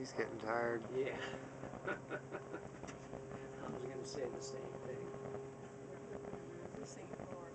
He's getting tired. Yeah. I was going to say the same thing. We're resisting for